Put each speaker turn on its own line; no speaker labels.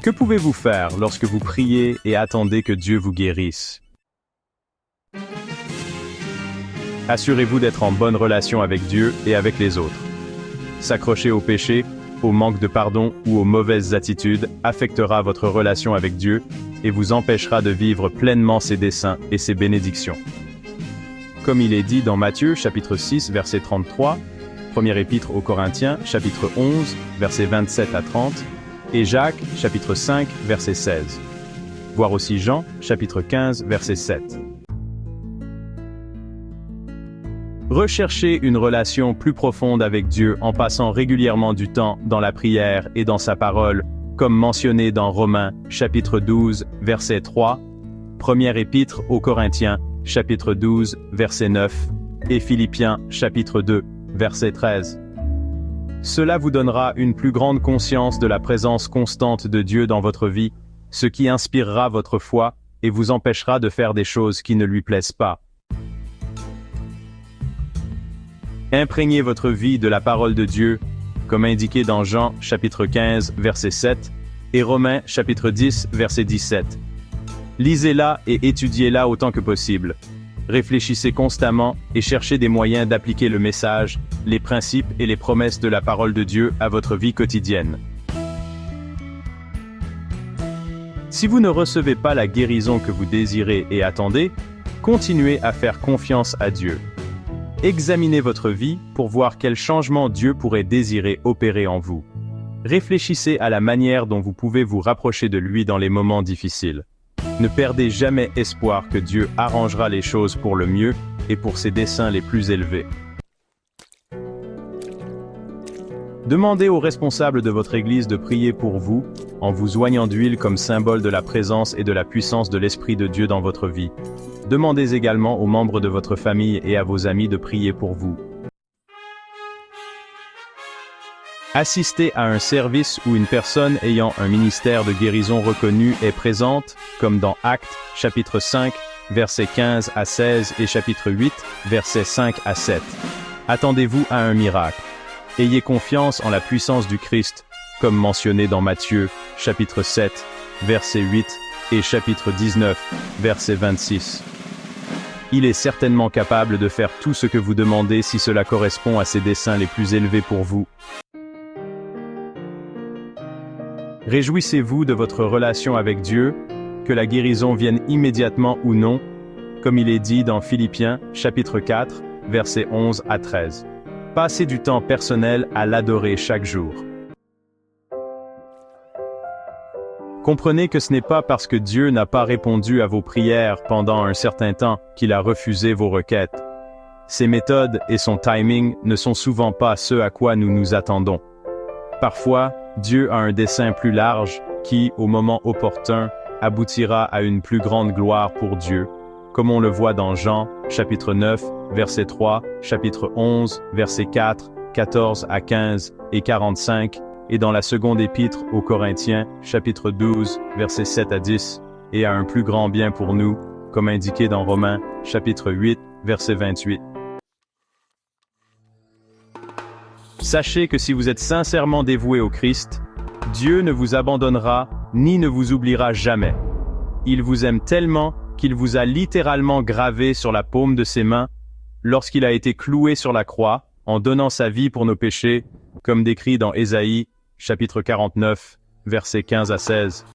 Que pouvez-vous faire lorsque vous priez et attendez que Dieu vous guérisse? Assurez-vous d'être en bonne relation avec Dieu et avec les autres. S'accrocher au péché, au manque de pardon ou aux mauvaises attitudes affectera votre relation avec Dieu et vous empêchera de vivre pleinement ses desseins et ses bénédictions. Comme il est dit dans Matthieu, chapitre 6, verset 33, première épître aux Corinthiens, chapitre 11, versets 27 à 30, et Jacques, chapitre 5, verset 16. Voir aussi Jean, chapitre 15, verset 7. Recherchez une relation plus profonde avec Dieu en passant régulièrement du temps dans la prière et dans sa parole, comme mentionné dans Romains, chapitre 12, verset 3, première épître aux Corinthiens, chapitre 12, verset 9, et Philippiens, chapitre 2, verset 13. Cela vous donnera une plus grande conscience de la présence constante de Dieu dans votre vie, ce qui inspirera votre foi et vous empêchera de faire des choses qui ne lui plaisent pas. Imprégnez votre vie de la parole de Dieu, comme indiqué dans Jean, chapitre 15, verset 7, et Romains, chapitre 10, verset 17. Lisez-la et étudiez-la autant que possible. Réfléchissez constamment et cherchez des moyens d'appliquer le message, les principes et les promesses de la parole de Dieu à votre vie quotidienne. Si vous ne recevez pas la guérison que vous désirez et attendez, continuez à faire confiance à Dieu. Examinez votre vie pour voir quel changement Dieu pourrait désirer opérer en vous. Réfléchissez à la manière dont vous pouvez vous rapprocher de lui dans les moments difficiles. Ne perdez jamais espoir que Dieu arrangera les choses pour le mieux et pour ses desseins les plus élevés. Demandez aux responsables de votre Église de prier pour vous, en vous oignant d'huile comme symbole de la présence et de la puissance de l'Esprit de Dieu dans votre vie. Demandez également aux membres de votre famille et à vos amis de prier pour vous. Assistez à un service où une personne ayant un ministère de guérison reconnu est présente, comme dans Actes, chapitre 5, versets 15 à 16 et chapitre 8, versets 5 à 7. Attendez-vous à un miracle. Ayez confiance en la puissance du Christ, comme mentionné dans Matthieu, chapitre 7, verset 8 et chapitre 19, verset 26. Il est certainement capable de faire tout ce que vous demandez si cela correspond à ses desseins les plus élevés pour vous. Réjouissez-vous de votre relation avec Dieu, que la guérison vienne immédiatement ou non, comme il est dit dans Philippiens, chapitre 4, versets 11 à 13. Passez du temps personnel à l'adorer chaque jour. Comprenez que ce n'est pas parce que Dieu n'a pas répondu à vos prières pendant un certain temps qu'il a refusé vos requêtes. Ses méthodes et son timing ne sont souvent pas ce à quoi nous nous attendons. Parfois, Dieu a un dessein plus large qui, au moment opportun, aboutira à une plus grande gloire pour Dieu, comme on le voit dans Jean, chapitre 9, verset 3, chapitre 11, verset 4, 14 à 15 et 45, et dans la seconde épître aux Corinthiens, chapitre 12, verset 7 à 10, et à un plus grand bien pour nous, comme indiqué dans Romains, chapitre 8, verset 28. Sachez que si vous êtes sincèrement dévoué au Christ, Dieu ne vous abandonnera ni ne vous oubliera jamais. Il vous aime tellement qu'il vous a littéralement gravé sur la paume de ses mains lorsqu'il a été cloué sur la croix en donnant sa vie pour nos péchés, comme décrit dans Ésaïe, chapitre 49, versets 15 à 16.